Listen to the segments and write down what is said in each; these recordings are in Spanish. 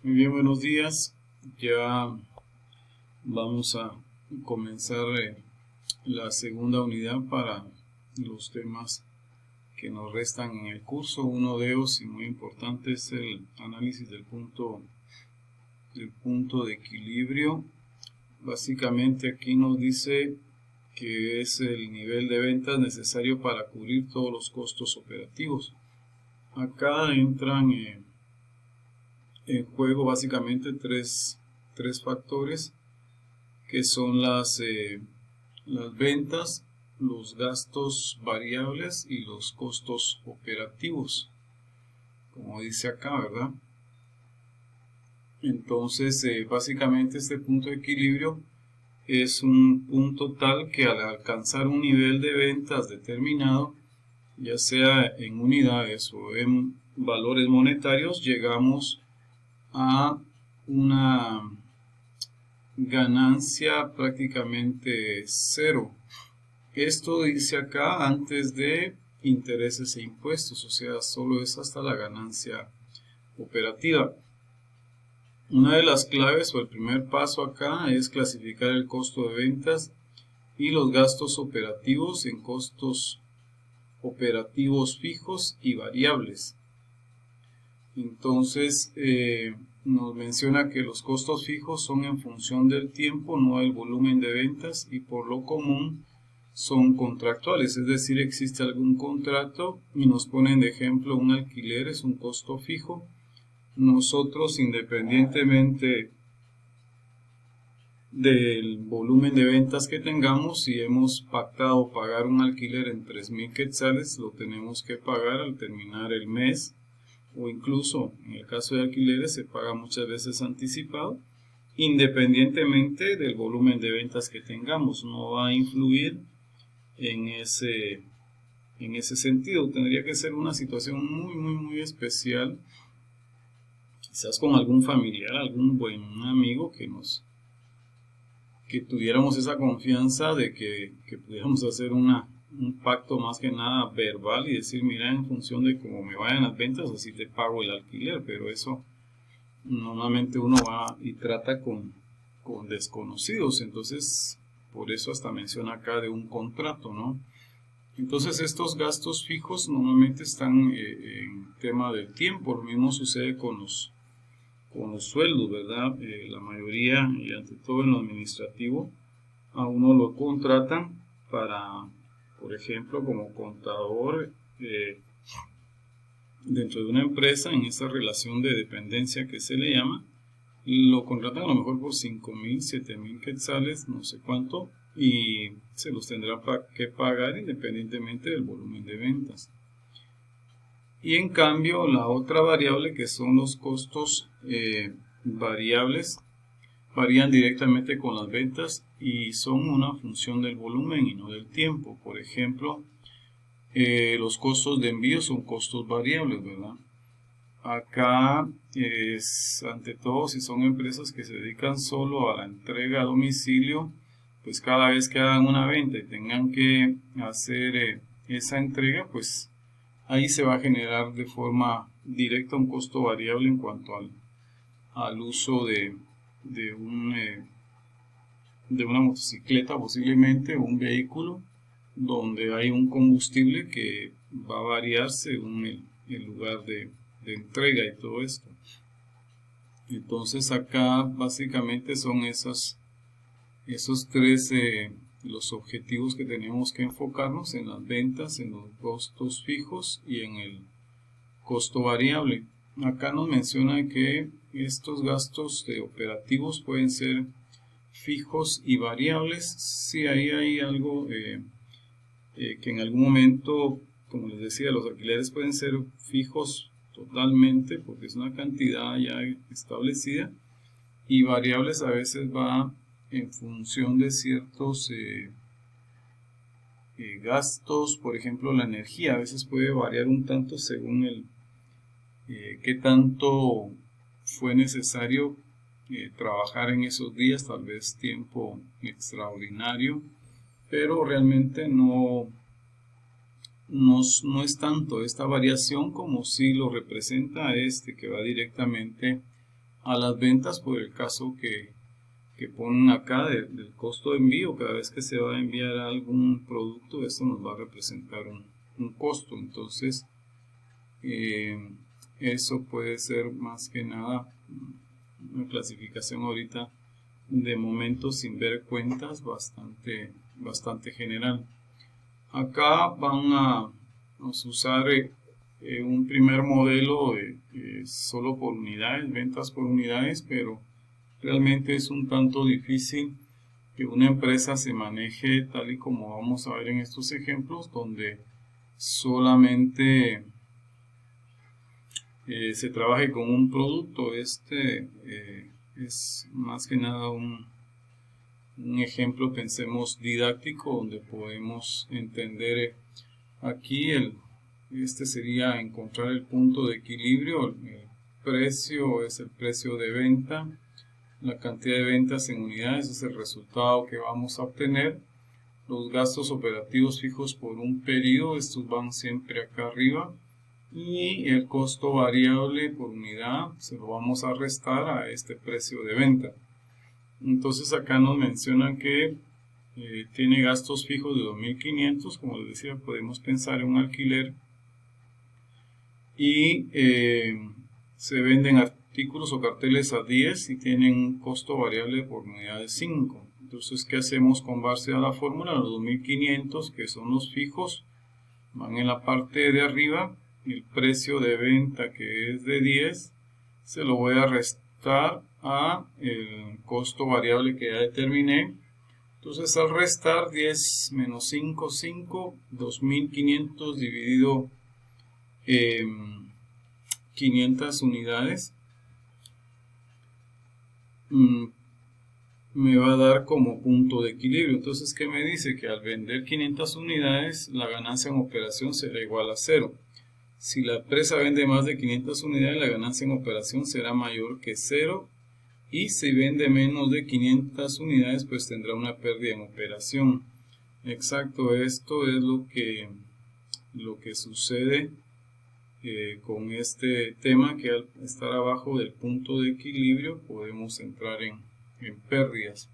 Muy bien, buenos días. Ya vamos a comenzar la segunda unidad para los temas que nos restan en el curso. Uno de ellos, y muy importante, es el análisis del punto de equilibrio. Básicamente aquí nos dice que es el nivel de ventas necesario para cubrir todos los costos operativos. Acá entran en juego básicamente tres factores que son las ventas, los gastos variables y los costos operativos, como dice acá, ¿verdad? Entonces, básicamente este punto de equilibrio es un punto tal que al alcanzar un nivel de ventas determinado, ya sea en unidades o en valores monetarios, llegamos a una ganancia prácticamente cero. Esto dice acá antes de intereses e impuestos, o sea, solo es hasta la ganancia operativa. Una de las claves o el primer paso acá es clasificar el costo de ventas y los gastos operativos en costos operativos fijos y variables. Entonces, nos menciona que los costos fijos son en función del tiempo, no del volumen de ventas, y por lo común son contractuales, es decir, existe algún contrato y nos ponen de ejemplo un alquiler es un costo fijo. Nosotros, independientemente del volumen de ventas que tengamos, si hemos pactado pagar un alquiler en 3,000 quetzales, lo tenemos que pagar al terminar el mes, o incluso en el caso de alquileres se paga muchas veces anticipado, independientemente del volumen de ventas que tengamos. No va a influir en ese sentido. Tendría que ser una situación muy especial, quizás con algún familiar, algún buen amigo que tuviéramos esa confianza de que pudiéramos hacer un pacto más que nada verbal y decir, mira, en función de cómo me vayan las ventas, así te pago el alquiler. Pero eso normalmente uno va y trata con desconocidos, entonces por eso hasta menciona acá de un contrato, ¿no? Entonces estos gastos fijos normalmente están en tema del tiempo. Lo mismo sucede con los sueldos, ¿verdad? La mayoría, y ante todo en lo administrativo, a uno lo contratan para, por ejemplo, como contador dentro de una empresa, en esa relación de dependencia que se le llama, lo contratan a lo mejor por 5,000, 7,000 quetzales, no sé cuánto, y se los tendrá que pagar independientemente del volumen de ventas. Y en cambio, la otra variable, que son los costos variables, varían directamente con las ventas y son una función del volumen y no del tiempo. Por ejemplo, los costos de envío son costos variables, ¿verdad? Acá es, ante todo, si son empresas que se dedican solo a la entrega a domicilio, pues cada vez que hagan una venta y tengan que hacer esa entrega, pues ahí se va a generar de forma directa un costo variable en cuanto al uso de de una motocicleta, posiblemente un vehículo, donde hay un combustible que va a variar según el lugar de entrega y todo esto. Entonces acá básicamente son esos tres los objetivos que tenemos que enfocarnos: en las ventas, en los costos fijos y en el costo variable. Acá nos menciona que estos gastos operativos pueden ser fijos y variables. Si ahí hay algo que en algún momento, como les decía, los alquileres pueden ser fijos totalmente porque es una cantidad ya establecida, y variables a veces va en función de ciertos gastos. Por ejemplo, la energía a veces puede variar un tanto según qué tanto fue necesario trabajar en esos días, tal vez tiempo extraordinario, pero realmente no es tanto esta variación como si lo representa que va directamente a las ventas por el caso que ponen acá del costo de envío. Cada vez que se va a enviar algún producto, esto nos va a representar un costo. Entonces, eso puede ser más que nada una clasificación ahorita de momento sin ver cuentas bastante general. Acá van a usar un primer modelo solo por unidades, ventas por unidades, pero realmente es un tanto difícil que una empresa se maneje tal y como vamos a ver en estos ejemplos, donde solamente se trabaje con un producto. Este es más que nada un ejemplo, pensemos, didáctico, donde podemos entender aquí este sería encontrar el punto de equilibrio. El precio es el precio de venta, la cantidad de ventas en unidades es el resultado que vamos a obtener. Los gastos operativos fijos por un periodo, estos van siempre acá arriba, y el costo variable por unidad se lo vamos a restar a este precio de venta. Entonces acá nos mencionan que tiene gastos fijos de 2.500, como les decía, podemos pensar en un alquiler, y se venden artículos o carteles a 10 y tienen un costo variable por unidad de 5. Entonces, ¿qué hacemos con base a la fórmula? Los 2.500, que son los fijos, van en la parte de arriba. El precio de venta, que es de 10, se lo voy a restar a el costo variable que ya determiné. Entonces, al restar 10 menos 5, 5, 2.500 dividido 500 unidades, me va a dar como punto de equilibrio. Entonces, ¿qué me dice? Que al vender 500 unidades, la ganancia en operación será igual a 0. Si la empresa vende más de 500 unidades, la ganancia en operación será mayor que 0. Y si vende menos de 500 unidades, pues tendrá una pérdida en operación. Exacto, esto es lo que sucede con este tema, que al estar abajo del punto de equilibrio podemos entrar en pérdidas.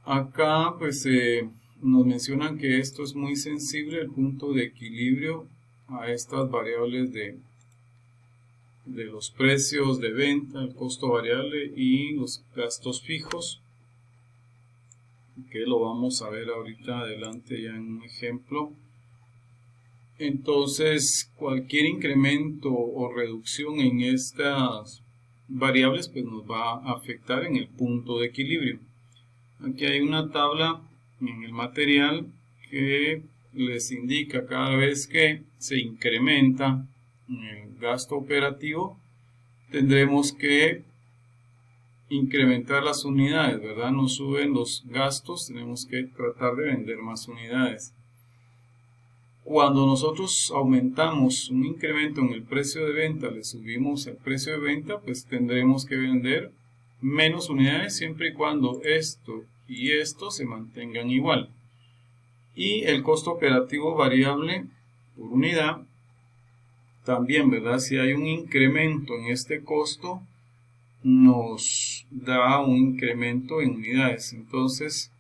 Acá pues nos mencionan que esto es muy sensible, el punto de equilibrio, a estas variables de los precios de venta, el costo variable y los gastos fijos, que lo vamos a ver ahorita adelante ya en un ejemplo. Entonces, cualquier incremento o reducción en estas variables pues nos va a afectar en el punto de equilibrio. Aquí hay una tabla en el material que les indica cada vez que se incrementa el gasto operativo, tendremos que incrementar las unidades, ¿verdad? Nos suben los gastos, tenemos que tratar de vender más unidades. Cuando nosotros aumentamos un incremento en el precio de venta, le subimos el precio de venta, pues tendremos que vender menos unidades siempre y cuando esto y esto se mantengan igual. Y el costo operativo variable por unidad también, ¿verdad? Si hay un incremento en este costo, nos da un incremento en unidades. Entonces,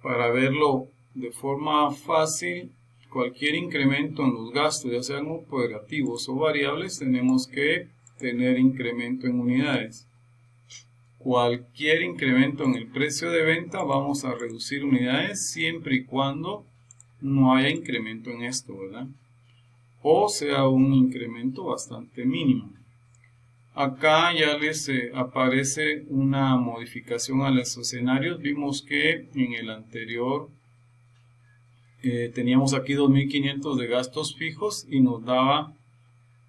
para verlo de forma fácil, cualquier incremento en los gastos, ya sean operativos o variables, tenemos que tener incremento en unidades. Cualquier incremento en el precio de venta, vamos a reducir unidades siempre y cuando no haya incremento en esto, ¿verdad? O sea, un incremento bastante mínimo. Acá ya les aparece una modificación a los escenarios. Vimos que en el anterior teníamos aquí 2.500 de gastos fijos y nos daba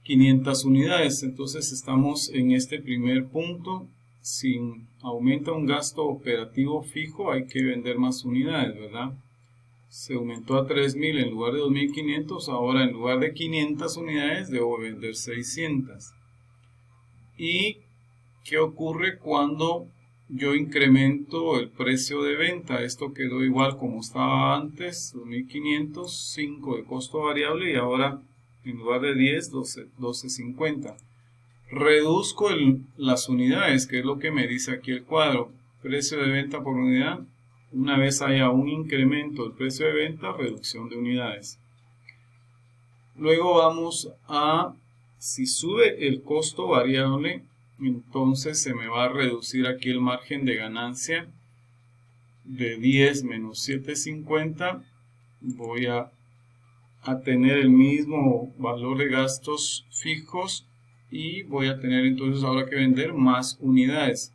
500 unidades. Entonces estamos en este primer punto. Si aumenta un gasto operativo fijo, hay que vender más unidades, ¿verdad? Se aumentó a 3.000 en lugar de 2.500. Ahora en lugar de 500 unidades debo vender 600. ¿Y qué ocurre cuando yo incremento el precio de venta? Esto quedó igual como estaba antes, 2.500, 5 de costo variable, y ahora en lugar de 10, 12.50. reduzco las unidades, que es lo que me dice aquí el cuadro. Precio de venta por unidad. Una vez haya un incremento del precio de venta, reducción de unidades. Luego vamos a, si sube el costo variable, entonces se me va a reducir aquí el margen de ganancia de 10 menos 7.50. Voy a tener el mismo valor de gastos fijos y voy a tener entonces ahora que vender más unidades.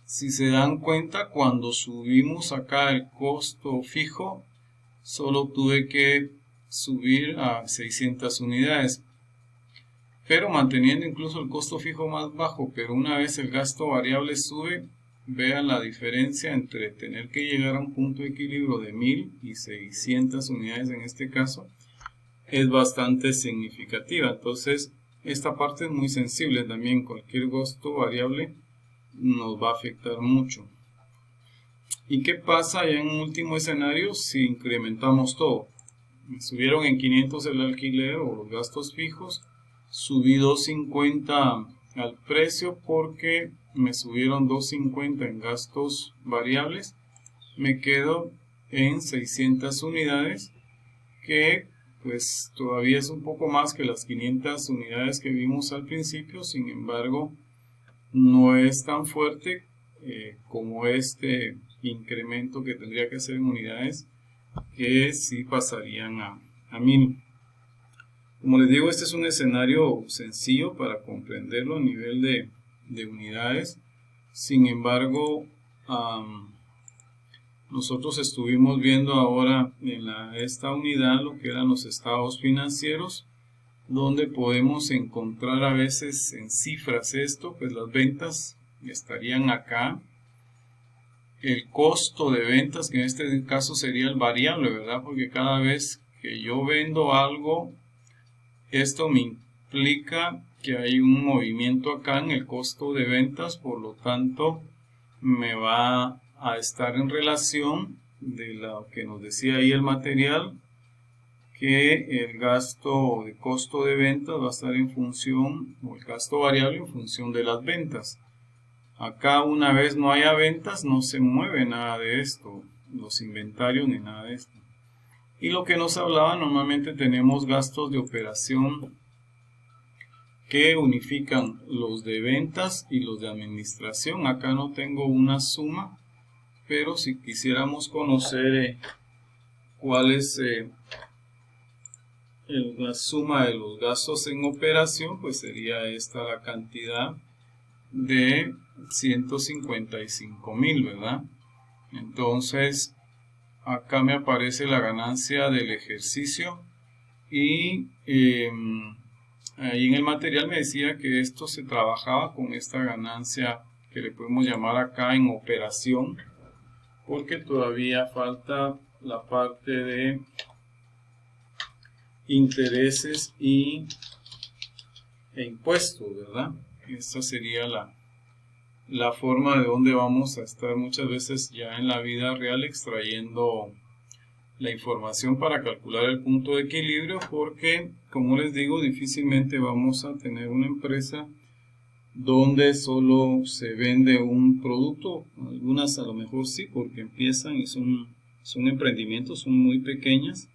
Si se dan cuenta, cuando subimos acá el costo fijo, solo tuve que subir a 600 unidades, pero manteniendo incluso el costo fijo más bajo. Pero una vez el gasto variable sube, vean la diferencia entre tener que llegar a un punto de equilibrio de 1000 y 600 unidades en este caso, es bastante significativa. Entonces esta parte es muy sensible también. Cualquier gasto variable nos va a afectar mucho. ¿Y qué pasa ya en un último escenario si incrementamos todo? Me subieron en 500 el alquiler o los gastos fijos, subí 250 al precio porque me subieron 250 en gastos variables, me quedo en 600 unidades, que pues todavía es un poco más que las 500 unidades que vimos al principio. Sin embargo, no es tan fuerte como este incremento que tendría que hacer en unidades, que sí pasarían a 1000. Como les digo, este es un escenario sencillo para comprenderlo a nivel de unidades. Sin embargo, nosotros estuvimos viendo ahora en esta unidad lo que eran los estados financieros, donde podemos encontrar a veces en cifras esto, pues las ventas estarían acá, el costo de ventas, que en este caso sería el variable, ¿verdad? Porque cada vez que yo vendo algo, esto me implica que hay un movimiento acá en el costo de ventas, por lo tanto me va a estar en relación de lo que nos decía ahí el material, que el gasto de costo de ventas va a estar en función, o el gasto variable en función de las ventas. Acá una vez no haya ventas, no se mueve nada de esto, los inventarios ni nada de esto. Y lo que nos hablaba, normalmente tenemos gastos de operación que unifican los de ventas y los de administración. Acá no tengo una suma, pero si quisiéramos conocer cuál es la suma de los gastos en operación, pues sería esta la cantidad de 155,000, ¿verdad? Entonces acá me aparece la ganancia del ejercicio y ahí en el material me decía que esto se trabajaba con esta ganancia que le podemos llamar acá en operación, porque todavía falta la parte de intereses e impuestos, ¿verdad? Esta sería la forma de donde vamos a estar muchas veces ya en la vida real extrayendo la información para calcular el punto de equilibrio, porque como les digo, difícilmente vamos a tener una empresa donde solo se vende un producto. Algunas a lo mejor sí, porque empiezan y son emprendimientos, son muy pequeñas,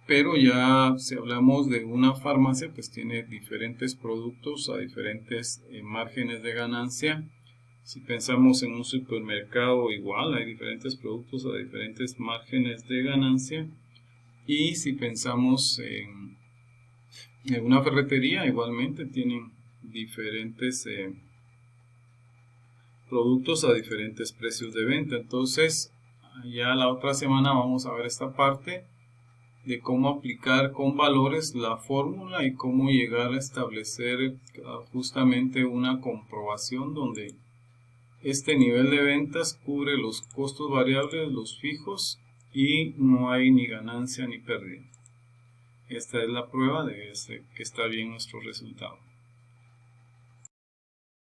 pero ya si hablamos de una farmacia, pues tiene diferentes productos a diferentes márgenes de ganancia. Si pensamos en un supermercado, igual hay diferentes productos a diferentes márgenes de ganancia. Y si pensamos en una ferretería, igualmente tienen diferentes productos a diferentes precios de venta. Entonces, ya la otra semana vamos a ver esta parte de cómo aplicar con valores la fórmula y cómo llegar a establecer justamente una comprobación donde este nivel de ventas cubre los costos variables, los fijos, y no hay ni ganancia ni pérdida. Esta es la prueba de que está bien nuestro resultado.